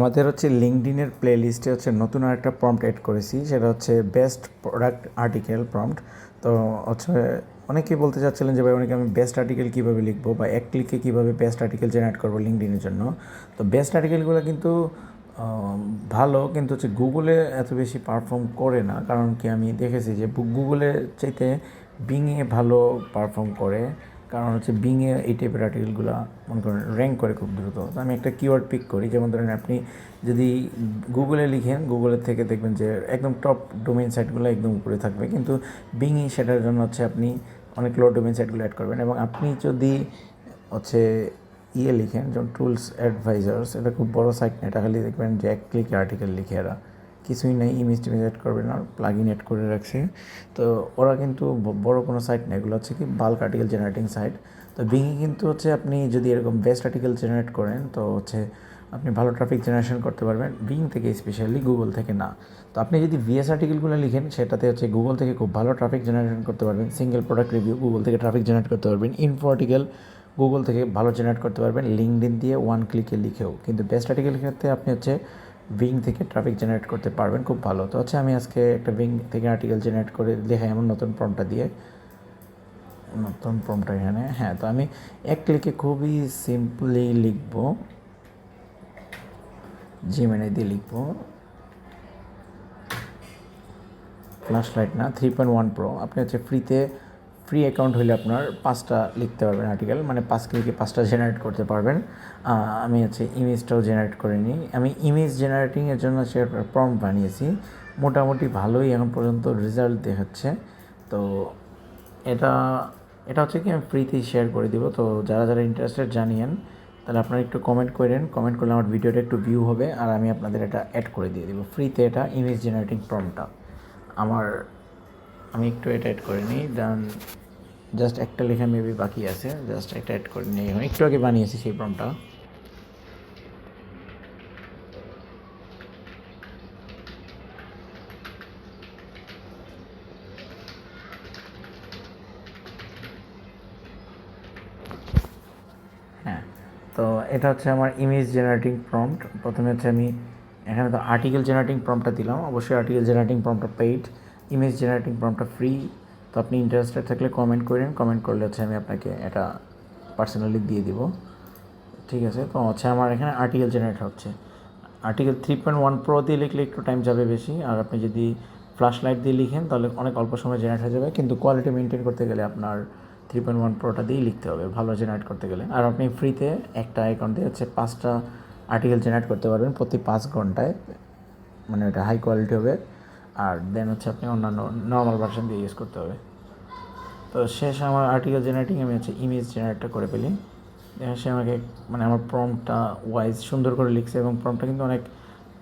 আমাদের হচ্ছে লিঙ্কডইনের প্লে লিস্টে হচ্ছে নতুন আরেকটা প্রম্পট এড করেছি, সেটা হচ্ছে বেস্ট প্রোডাক্ট আর্টিকেল প্রম্পট। তো হচ্ছে অনেকেই বলতে চাচ্ছিলেন যে ভাই অনেকে আমি বেস্ট আর্টিকেল কীভাবে লিখবো বা এক ক্লিকে কীভাবে বেস্ট আর্টিকেল জেনারেট করবো লিঙ্কডইনের জন্য। তো বেস্ট আর্টিকেলগুলো কিন্তু ভালো, কিন্তু হচ্ছে গুগলে এত বেশি পারফর্ম করে না। কারণ কি আমি দেখেছি যে গুগলের চাইতে বিংয়ে ভালো পারফর্ম করে। কারণ হচ্ছে বিংয়ে এই টাইপের আর্টিকেলগুলো মনে করেন র্যাঙ্ক করে খুব দ্রুত। তো আমি একটা কিওয়ার্ড পিক করি, যেমন ধরেন আপনি যদি গুগলে লিখেন, গুগলের থেকে দেখবেন যে একদম টপ ডোমেইন সাইটগুলো একদম উপরে থাকবে, কিন্তু বিংয়ে সেটার জন্য হচ্ছে আপনি অনেক লো ডোমেইন সাইটগুলো অ্যাড করবেন। এবং আপনি যদি হচ্ছে লিখেন যেমন টুলস অ্যাডভাইজার্স, এটা খুব বড় সাইট না, এটা খালি দেখবেন যে এক ক্লিকে আর্টিকেল লিখে এরা কিছুই নেই, ইমেজ টিমেজ অ্যাড করবে না, প্লাগ ইন অ্যাড করে রাখছে। তো ওরা কিন্তু বড় কোনো সাইট না, এগুলো হচ্ছে কি বাল্ক আর্টিকেল জেনারেটিং সাইট। তো বিংয়ে কিন্তু হচ্ছে আপনি যদি এরকম বেস্ট আর্টিকেল জেনারেট করেন তো হচ্ছে আপনি ভালো ট্রাফিক জেনারেশন করতে পারবেন বিং থেকে, স্পেশালি গুগল থেকে না। তো আপনি যদি ভিএস আর্টিকেলগুলো লিখেন সেটাতে হচ্ছে গুগল থেকে খুব ভালো ট্রাফিক জেনারেশন করতে পারবেন। সিঙ্গেল প্রোডাক্ট রিভিউ গুগল থেকে ট্রাফিক জেনারেট করতে পারবেন। ইনফো আর্টিকেল গুগল থেকে ভালো জেনারেট করতে পারবেন লিঙ্কডইন দিয়ে ওয়ান ক্লিকে লিখেও। কিন্তু বেস্ট আর্টিকেলের ক্ষেত্রে আপনি হচ্ছে বিং থেকে ট্রাফিক জেনারেট করতে পারবেন খুব ভালো। তো হচ্ছে আমি আজকে একটা বিং থেকে আর্টিকেল জেনারেট করে দেখাই আমার নতুন প্রম্পটটা দিয়ে, নতুন প্রম্পটটা এখানে। হ্যাঁ, তো আমি এক ক্লিকে খুবই সিম্পলি লিখবো, জিমেনে দিয়ে লিখবো ফ্ল্যাশ লাইট না 3.1 প্রো। আপনি হচ্ছে ফ্রি অ্যাকাউন্ট হলে আপনার 5টা লিখতে পারবেন আর্টিকেল, মানে 5 ক্লিকে 5টা জেনারেট করতে পারবেন। আমি হচ্ছে ইমেজটাও জেনারেট করে নিই। আমি ইমেজ জেনারেটিংয়ের জন্য সে প্রম্পট বানিয়েছি, মোটামুটি ভালোই এখন পর্যন্ত রেজাল্ট দেখাচ্ছে। তো এটা এটা হচ্ছে কি আমি ফ্রিতেই শেয়ার করে দিব। তো যারা যারা ইন্টারেস্টেড জানিয়েন, তাহলে আপনারা একটু কমেন্ট করেন, কমেন্ট করলে আমার ভিডিওটা একটু ভিউ হবে আর আমি আপনাদের এটা অ্যাড করে দিয়ে দেবো ফ্রিতে। এটা ইমেজ জেনারেটিং প্রম্পটটা আমি একটু এটা অ্যাড করে নিই, দেন জাস্ট একটা লেখা মেবি বাকি আছে, জাস্ট একটা অ্যাড করে নিই। এখন একটু আগে বানিয়েছি সেই প্রম্পটটা। হ্যাঁ, তো এটা হচ্ছে আমার ইমেজ জেনারেটিং প্রম্পট। প্রথমে হচ্ছে আমি এখানে তো আর্টিকেল জেনারেটিং প্রম্পটটা দিলাম, অবশ্যই আর্টিকেল জেনারেটিং প্রম্পটটা পেইড, ইমেজ জেনারেটিং প্রম্পটটা ফ্রি। তো আপনি ইন্টারেস্টেড থাকলে কমেন্ট করেন, কমেন্ট করলে হচ্ছে আমি আপনাকে এটা পার্সোনালি দিয়ে দিব। ঠিক আছে, তো হচ্ছে আমার এখানে আর্টিকেল জেনারেট হচ্ছে। আর্টিকেল 3.1 প্রো দিয়ে লিখলে একটু টাইম যাবে বেশি, আর আপনি যদি ফ্ল্যাশ লাইট দিয়ে লিখেন তাহলে অনেক অল্প সময় জেনারেট হয়ে যাবে। কিন্তু কোয়ালিটি মেনটেন করতে গেলে আপনার 3.1 প্রোটা দিয়েই লিখতে হবে ভালো জেনারেট করতে গেলে। আর আপনি ফ্রিতে একটা অ্যাকাউন্ট দিয়ে হচ্ছে 5টা আর্টিকেল জেনারেট করতে পারবেন প্রতি 5 ঘন্টায়, মানে এটা হাই কোয়ালিটি হবে। আর দেন হচ্ছে আপনি অন্যান্য নর্মাল ভার্সন দিয়ে ইউজ করতে হবে। তো শেষ আমার আর্টিকেল জেনারেটিং, আমি হচ্ছে ইমেজ জেনারেটটা করে ফেলি। সে আমাকে মানে আমার প্রম্পটটা ওয়াইজ সুন্দর করে লিখছে, এবং প্রম্পটটা কিন্তু অনেক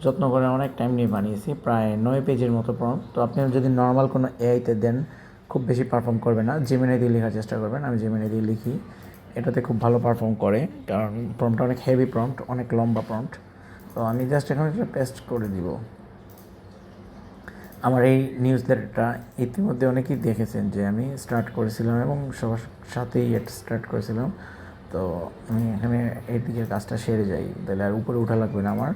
যত্ন করে অনেক টাইম নিয়ে বানিয়েছি, প্রায় 9 পেজের মতো প্রম্পট। তো আপনি যদি নর্মাল কোনো এআইতে দেন খুব বেশি পারফর্ম করবে না, জেমিনাই দিয়ে লেখার চেষ্টা করবেন। আমি জেমিনাই দিয়ে লিখি, এটাতে খুব ভালো পারফর্ম করে, কারণ প্রম্পটটা অনেক হেভি প্রম্পট, অনেক লম্বা প্রম্পট। তো আমি জাস্ট এখন এটা পেস্ট করে দিব। আমার এই নিউজ লেটারটা ইতিমধ্যে অনেকেই দেখেছেন যে আমি স্টার্ট করেছিলাম এবং সবার সাথেই এটা স্টার্ট করেছিলাম। তো আমি এখানে এই দিকের কাজটা সেরে যাই, তাহলে আর উপরে উঠা লাগবে না। আমার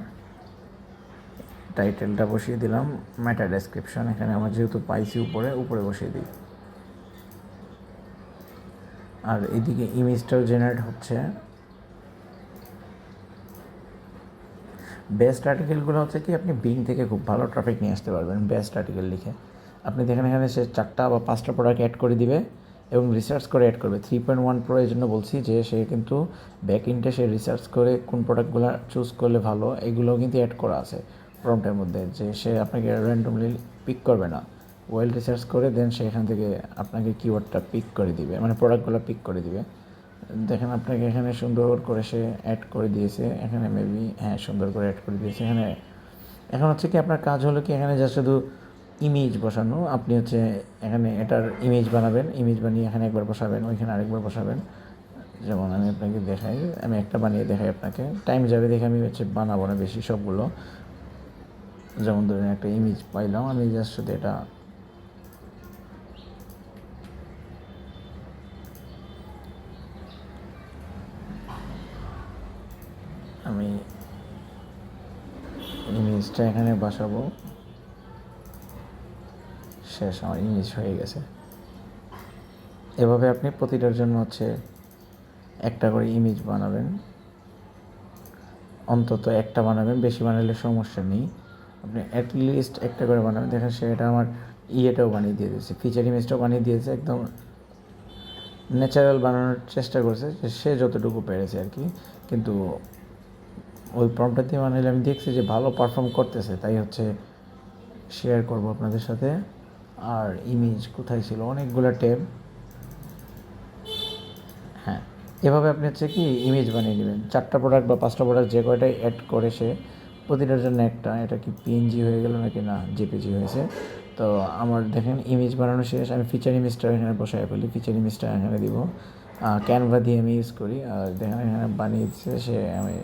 টাইটেলটা বসিয়ে দিলাম, মেটা ডেসক্রিপশন এখানে আমার যেহেতু পাইছি উপরে বসিয়ে দিই। আর এদিকে ইমেজটাও জেনারেট হচ্ছে। বেস্ট আর্টিকেলগুলো হচ্ছে কি আপনি বিং থেকে খুব ভালো ট্রাফিক নিয়ে আসতে পারবেন বেস্ট আর্টিকেল লিখে। আপনি দেখেন এখানে সে 4টা বা 5টা প্রোডাক্ট অ্যাড করে দিবে এবং রিসার্চ করে অ্যাড করবে। 3.1 প্রো এর জন্য বলছি যে সে কিন্তু ব্যাক ইন্টে সে রিসার্চ করে কোন প্রোডাক্টগুলো চুজ করলে ভালো এগুলোও কিন্তু অ্যাড করা আছে প্রম্পটের মধ্যে, যে সে আপনাকে র্যান্ডমলি পিক করবে না, ওয়েল রিসার্চ করে দেন সে এখান থেকে আপনাকে কিওয়ার্ডটা পিক করে দিবে, মানে প্রোডাক্টগুলো পিক করে দিবে। দেখেন আপনাকে এখানে সুন্দর করে সে অ্যাড করে দিয়েছে, এখানে মেবি হ্যাঁ সুন্দর করে অ্যাড করে দিয়েছে এখানে। এখন হচ্ছে কি আপনার কাজ হলো কি এখানে জাস্ট শুধু ইমেজ বসানো। আপনি হচ্ছে এখানে এটার ইমেজ বানাবেন, ইমেজ বানিয়ে এখানে একবার বসাবেন, ওইখানে আরেকবার বসাবেন। যেমন আমি আপনাকে দেখাই, আমি একটা বানিয়ে দেখাই আপনাকে, টাইম যাবে দেখে আমি হচ্ছে বানাবো না বেশি সবগুলো। যেমন ধরুন একটা ইমেজ পাইলাম, আমি জাস্ট শুধু এটা আমি ইমেজটা এখানে বসাবো, শেষ, আমার ইমেজ হয়ে গেছে। এভাবে আপনি প্রতিটার জন্য হচ্ছে একটা করে ইমেজ বানাবেন, অন্তত একটা বানাবেন, বেশি বানালে সমস্যা নেই। আপনি অ্যাটলিস্ট একটা করে বানাবেন। দেখেন সেটা আমার ইয়েটাও বানিয়ে দিয়ে দিয়েছে, ফিচার ইমেজটাও বানিয়ে দিয়েছে, একদম ন্যাচারাল বানানোর চেষ্টা করছে সে যতটুকু পেরেছে আর কি। কিন্তু ওই প্রম্পটটা দিয়ে বানালে আমি দেখছি যে ভালো পারফর্ম করতেছে, তাই হচ্ছে শেয়ার করব আপনাদের সাথে। আর ইমেজ কোথায় ছিল, অনেকগুলো ট্যাব। হ্যাঁ, এভাবে আপনি হচ্ছে কি ইমেজ বানিয়ে নেবেন, 4টা প্রোডাক্ট বা 5টা প্রোডাক্ট যে কয়টাই অ্যাড করে সে প্রতিটার জন্য একটা। এটা কি পিএনজি হয়ে গেল নাকি না জেপিজি হয়েছে? তো আমার দেখেন ইমেজ বানানো শেষ। আমি ফিচার ইমেজটা এখানে বসায় ফেলি, ফিচার ইমেজটা এখানে দিব, ক্যানভা দিয়ে আমি ইউজ করি। আর দেখেন এখানে বানিয়ে দিচ্ছে সে। আমি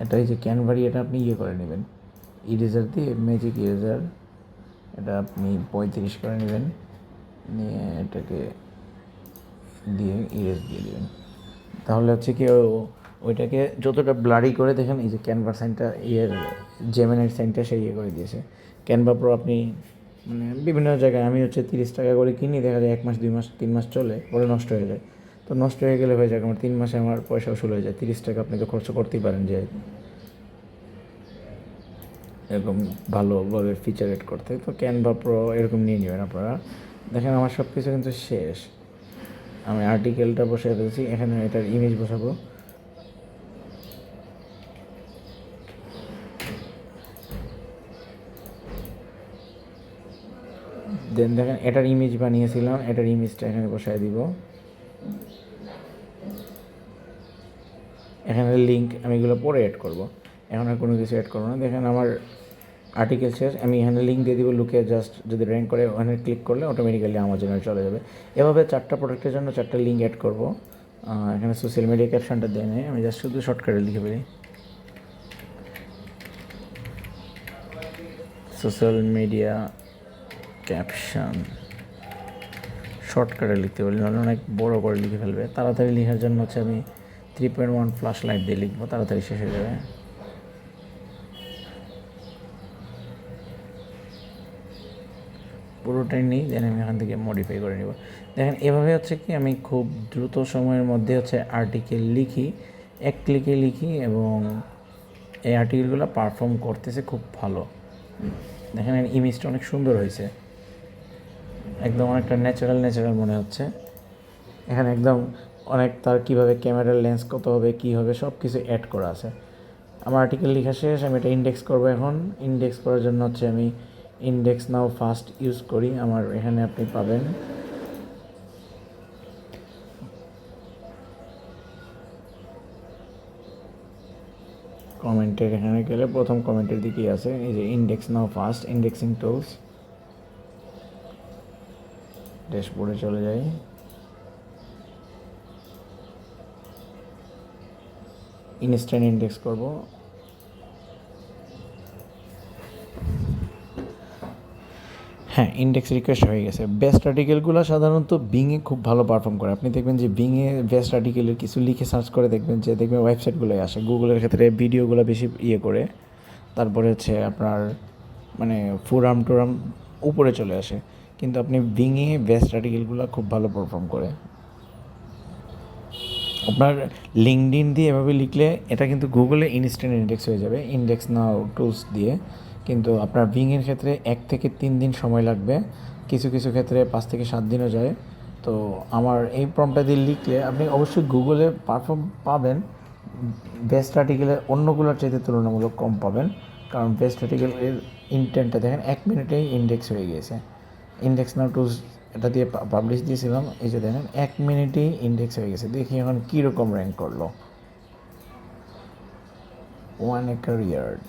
এটাই যে ক্যানভারি, এটা আপনি ইয়ে করে নেবেন ইরেজার দিয়ে, ম্যাজিক ইরেজার, এটা আপনি 35 করে নেবেন, নিয়ে এটাকে দিয়ে ইরেজ দিয়ে দেবেন। তাহলে হচ্ছে কি ওইটাকে যতটা ব্লারি করে, দেখেন এই যে ক্যানভার সাইনটা, ইয়ের জেমিনাইর সাইনটা সে ইয়ে করে দিয়েছে। ক্যানভা প্রো আপনি মানে বিভিন্ন জায়গায়, আমি হচ্ছে 30 টাকা করে কিনি, দেখা যায় 1 মাস 2 মাস 3 মাস চলে, পরে নষ্ট হয়ে যায়। তো নষ্ট হয়ে গেলে হয়ে যায় আমার 3 মাসে আমার পয়সা উসুল হয়ে যায়। 30 টাকা আপনি তো খরচ করতেই পারেন যে এরকম ভালোভাবে ফিচার এড করতে। তো ক্যানভা প্রো এরকম নিয়ে নেবেন আপনারা। দেখেন আমার সব কিছু কিন্তু শেষ। আমি আর্টিকেলটা বসিয়ে ফেলছি, এখানে এটার ইমেজ বসাবো। দেন দেখেন এটার ইমেজ বানিয়েছিলাম, এটার ইমেজটা এখানে বসায় দিব। এখানে লিঙ্ক আমি এগুলো পরে অ্যাড করব, এখন আর কোনো কিছু অ্যাড করবো না। দেখেন আমার আর্টিকেল শেষ। আমি এখানে লিঙ্ক দিয়ে দিব, লুকে জাস্ট যদি র্যাঙ্ক করে ওখানে ক্লিক করলে অটোমেটিক্যালি আমাজনে চলে যাবে। এভাবে 4টা প্রোডাক্টের জন্য 4টা লিঙ্ক অ্যাড করব। এখানে সোশ্যাল মিডিয়া ক্যাপশনটা দিয়ে নেই, আমি জাস্ট শুধু শর্টকাটে লিখে ফেলি, সোশ্যাল মিডিয়া ক্যাপশন। শর্টকাটে লিখতে পারি, নাহলে অনেক বড় করে লিখে ফেলবে। তাড়াতাড়ি লেখার জন্য হচ্ছে আমি 3.1 ফ্ল্যাশ লাইট দিয়ে লিখবো, তাড়াতাড়ি শেষ হয়ে যাবে। পুরোটাই নেই, দেন আমি এখান থেকে মডিফাই করে নেব। দেখেন এভাবে হচ্ছে কি আমি খুব দ্রুত সময়ের মধ্যে হচ্ছে আর্টিকেল লিখি, এক ক্লিকে লিখি, এবং এই আর্টিকেলগুলো পারফর্ম করতেছে খুব ভালো। দেখেন ইমেজটা অনেক সুন্দর হয়েছে, একদম অনেকটা ন্যাচারাল মনে হচ্ছে। এখানে একদম অনেক তার কীভাবে ক্যামেরার লেন্স কত হবে, কী হবে, সব কিছু অ্যাড করা আছে। আমার আর্টিকেল লেখা শেষ, আমি এটা ইন্ডেক্স করবো। এখন ইন্ডেক্স করার জন্য হচ্ছে আমি ইন্ডেক্স নাও ফাস্ট ইউজ করি। আমার এখানে আপনি পাবেন কমেন্টের, এখানে গেলে প্রথম কমেন্টের দিকেই আছে এই যে ইন্ডেক্স নাও ফাস্ট ইন্ডেক্সিং টুলস। ড্যাশবোর্ডে চলে যাই, ইনস্ট্যান্ট ইন্ডেক্স করব। হ্যাঁ, ইন্ডেক্স রিকোয়েস্ট হয়ে গেছে। বেস্ট আর্টিকেলগুলো সাধারণত বিংয়ে খুব ভালো পারফর্ম করে। আপনি দেখবেন যে বিংয়ে বেস্ট আর্টিকেলের কিছু লিখে সার্চ করে দেখবেন যে ওয়েবসাইটগুলোই আসে। গুগলের ক্ষেত্রে ভিডিওগুলো বেশি ইয়ে করে, তারপরে হচ্ছে আপনার মানে ফোরাম টোরাম উপরে চলে আসে। কিন্তু আপনি বিংয়ে বেস্ট আর্টিকেলগুলো খুব ভালো পারফর্ম করে। আপনার লিঙ্কডইন দিয়ে এভাবে লিখলে এটা কিন্তু গুগলে ইনস্ট্যান্ট ইন্ডেক্স হয়ে যাবে ইন্ডেক্স নাও টুলস দিয়ে। কিন্তু আপনার বিংয়ের ক্ষেত্রে 1 থেকে 3 দিন সময় লাগবে, কিছু ক্ষেত্রে 5 থেকে 7 দিনও যায়। তো আমার এই প্রম্পটটা দিয়ে লিখলে আপনি অবশ্যই গুগলে পারফর্ম পাবেন, বেস্ট আর্টিকেলের অন্যগুলোর চাইতে তুলনামূলক কম পাবেন। কারণ বেস্ট আর্টিকেলের ইন্টেন্টটা দেখেন 1 মিনিটেই ইন্ডেক্স হয়ে গিয়েছে। ইন্ডেক্স নাও টুলস এটা দিয়ে পাবলিশ দিয়েছিলাম, এই যে দেখেন 1 মিনিটেই ইন্ডেক্স হয়ে গেছে। দেখি এখন কীরকম র্যাঙ্ক করলো। 1 acre yard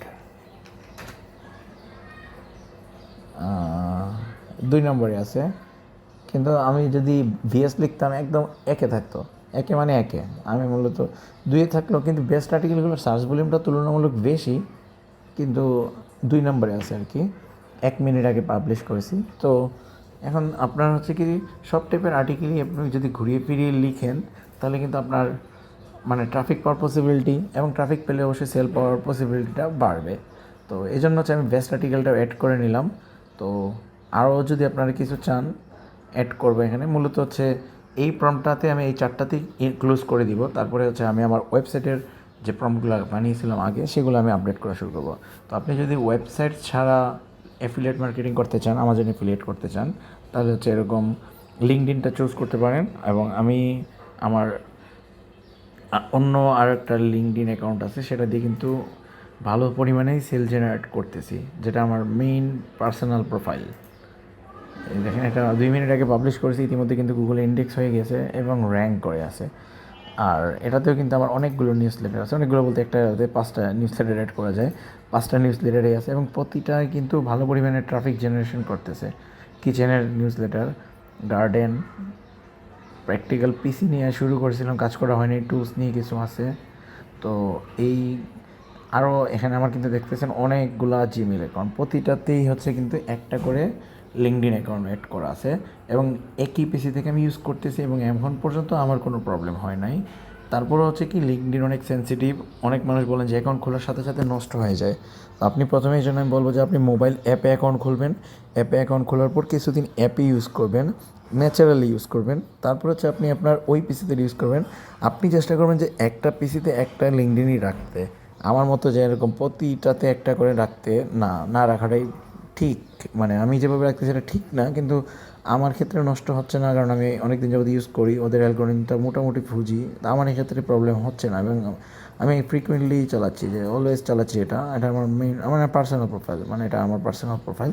2 নম্বরে আছে, কিন্তু আমি যদি ভিএস লিখতাম একদম একে থাকতো, একে মানে একে। আমি মূলত 2-এ থাকলেও কিন্তু বেস্ট আর্টিকেলগুলোর সার্চ ভলিউমটা তুলনামূলক বেশি, কিন্তু 2 নম্বরে আছে আর কি। 1 মিনিট আগে পাবলিশ করেছি। তো এখন আপনার হচ্ছে কি সব টাইপের আর্টিকেলই আপনি যদি ঘুরিয়ে ফিরিয়ে লিখেন তাহলে কিন্তু আপনার মানে ট্রাফিক পাওয়ার পসিবিলিটি, এবং ট্রাফিক পেলে অবশ্যই সেল পাওয়ার পসিবিলিটিটা বাড়বে। তো এই জন্য হচ্ছে আমি বেস্ট আর্টিকেলটা অ্যাড করে নিলাম। তো আরও যদি আপনারা কিছু চান অ্যাড করবো এখানে, মূলত হচ্ছে এই প্রম্পটটাতে আমি এই 4টাতেই ক্লোজ করে দিব। তারপরে হচ্ছে আমি আমার ওয়েবসাইটের যে প্রম্পটগুলো বানিয়েছিলাম আগে সেগুলো আমি আপডেট করা শুরু করবো। তো আপনি যদি ওয়েবসাইট ছাড়া অ্যাফিলিয়েট মার্কেটিং করতে চান, আমাজন অ্যাফিলিয়েট করতে চান, তাহলে হচ্ছে এরকম লিঙ্কডইনটা চুজ করতে পারেন। এবং আমি আমার অন্য আর একটা লিঙ্কডইন অ্যাকাউন্ট আছে, সেটা দিয়ে কিন্তু ভালো পরিমাণেই সেল জেনারেট করতেছি, যেটা আমার মেইন পার্সোনাল প্রোফাইল। দেখেন, এটা 2 মিনিট আগে পাবলিশ করেছি, ইতিমধ্যে কিন্তু গুগলে ইন্ডেক্স হয়ে গেছে এবং র্যাঙ্ক করে আছে। আর এটাতেও কিন্তু আমার অনেকগুলো নিউজ লেটার আছে, অনেকগুলো বলতে একটাতে 5টা নিউজ লেটার অ্যাড করা যায়, 5টা নিউজ লেটারই আছে এবং প্রতিটাই কিন্তু ভালো পরিমাণে ট্রাফিক জেনারেশন করতেছে। কিচেনের নিউজ লেটার, গার্ডেন, প্র্যাকটিক্যাল পিসি নিয়ে শুরু করেছিলাম, কাজ করা হয়নি, টুলস নিয়ে কিছু আছে। তো এই আরও এখানে আমার কিন্তু দেখতেছেন অনেকগুলা জিমেল অ্যাকাউন্ট, প্রতিটাতেই হচ্ছে কিন্তু একটা করে লিঙ্কডইন অ্যাকাউন্ট অ্যাড করা আছে এবং একই পিসি থেকে আমি ইউজ করতেছি এবং এখন পর্যন্ত আমার কোনো প্রবলেম হয় নাই। তারপরে হচ্ছে কি, লিঙ্কডইন অনেক সেন্সিটিভ, অনেক মানুষ বলেন যে অ্যাকাউন্ট খোলার সাথে সাথে নষ্ট হয়ে যায়। তো আপনি প্রথমে এই জন্য আমি বলবো যে আপনি মোবাইল অ্যাপে অ্যাকাউন্ট খুলবেন, অ্যাপে অ্যাকাউন্ট খোলার পর কিছুদিন অ্যাপে ইউজ করবেন, ন্যাচারালি ইউজ করবেন। তারপর হচ্ছে আপনি আপনার ওই পিসিতে ইউজ করবেন। আপনি চেষ্টা করবেন যে একটা পিসিতে একটা লিঙ্কডইনই রাখতে, আমার মতো যে এরকম প্রতিটাতে একটা করে রাখতে না রাখাটাই ঠিক। মানে আমি যেভাবে রাখতে সেটা ঠিক না, কিন্তু আমার ক্ষেত্রে নষ্ট হচ্ছে না, কারণ আমি অনেক দিন যাবত ইউজ করি, ওদের অ্যালগরিদমটা মোটামুটি বুঝি। আমার এক্ষেত্রে প্রবলেম হচ্ছে না এবং আমি ফ্রিকুয়েন্টলি চালাচ্ছি, যে অলওয়েজ চালাচ্ছি। এটা আমার আমার পার্সোনাল প্রোফাইল, মানে এটা আমার পার্সোনাল প্রোফাইল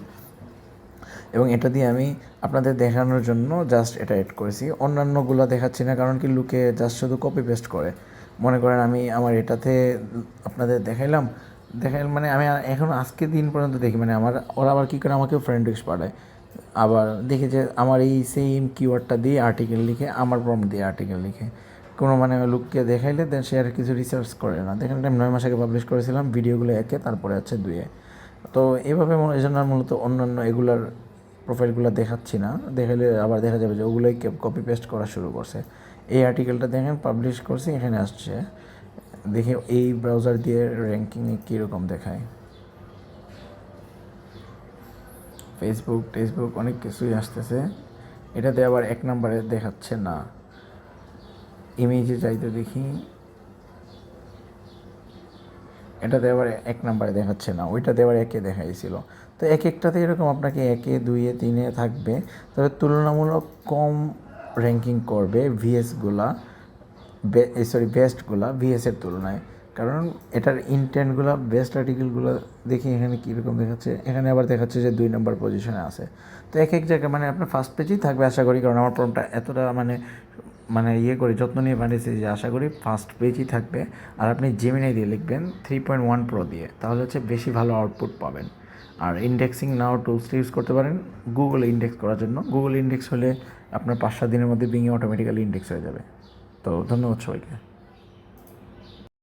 এবং এটা দিয়ে আমি আপনাদের দেখানোর জন্য জাস্ট এটা এড করেছি। অন্যান্যগুলো দেখাচ্ছি না, কারণ কি লোকে জাস্ট শুধু কপি পেস্ট করে। মনে করেন আমি আমার এটাতে আপনাদের দেখাইলাম মানে আমি এখন আজকে দিন পর্যন্ত দেখি, মানে ওরা আবার কী করে আমাকেও ফ্রেন্ড রিকোয়েস্ট পাঠায়, আবার দেখি যে আমার এই সেম কিওয়ার্ডটা দিয়ে আর্টিকেল লিখে, আমার প্রম্পট দিয়ে আর্টিকেল লিখে কোনো মানে লোককে দেখাইলে দেন সে আর কিছু রিসার্চ করে না। দেখেন, আমি 9 মাস আগে পাবলিশ করেছিলাম, ভিডিওগুলো 1-এ, তারপরে হচ্ছে 2-এ। তো এইভাবে এই জন্য মূলত অন্যান্য এগুলার প্রোফাইলগুলো দেখাচ্ছি না, দেখালে আবার দেখা যাবে যে ওগুলোই কপি পেস্ট করা শুরু করছে। এই আর্টিকেলটা দেখেন পাবলিশ করছি, এখানে আসছে, দেখি এই ব্রাউজার দিয়ে র্যাঙ্কিংয়ে কীরকম দেখায়। ফেসবুক অনেক কিছুই আসতেছে, এটাতে আবার 1 নম্বরে দেখাচ্ছে না। ইমেজে যাইতে দেখি, এটাতে আবার 1 নম্বরে দেখাচ্ছে না, ওইটাতে আবার 1-এ দেখাইছিল। তো এক একটাতে এরকম আপনাকে 1-এ, 2-এ, 3-এ থাকবে, তবে তুলনামূলক কম র্যাঙ্কিং করবে ভিএসগুলা, বেস্টগুলা ভিএসের তুলনায়। কারণ এটার ইনটেন্টগুলো, বেস্ট আর্টিকেলগুলো দেখি এখানে কীরকম দেখাচ্ছে, এখানে আবার দেখাচ্ছে যে 2 নম্বর পজিশনে আছে। তো এক জায়গায় মানে আপনার ফার্স্ট পেজেই থাকবে আশা করি, কারণ আমার প্রম্পটটা এতটা মানে ইয়ে করে যত্ন নিয়ে বানিয়েছি যে আশা করি ফার্স্ট পেজই থাকবে। আর আপনি জেমিনাই দিয়ে লিখবেন 3.1 প্রো দিয়ে, তাহলে হচ্ছে বেশি ভালো আউটপুট পাবেন। আর ইন্ডেক্সিং নাও টুলসটা ইউজ করতে পারেন গুগলে ইন্ডেক্স করার জন্য। গুগল ইন্ডেক্স হলে আপনার 5-7 দিনের মধ্যে বিংয়ে অটোমেটিক্যালি ইন্ডেক্স হয়ে যাবে। তো ধন্যবাদ সবাইকে।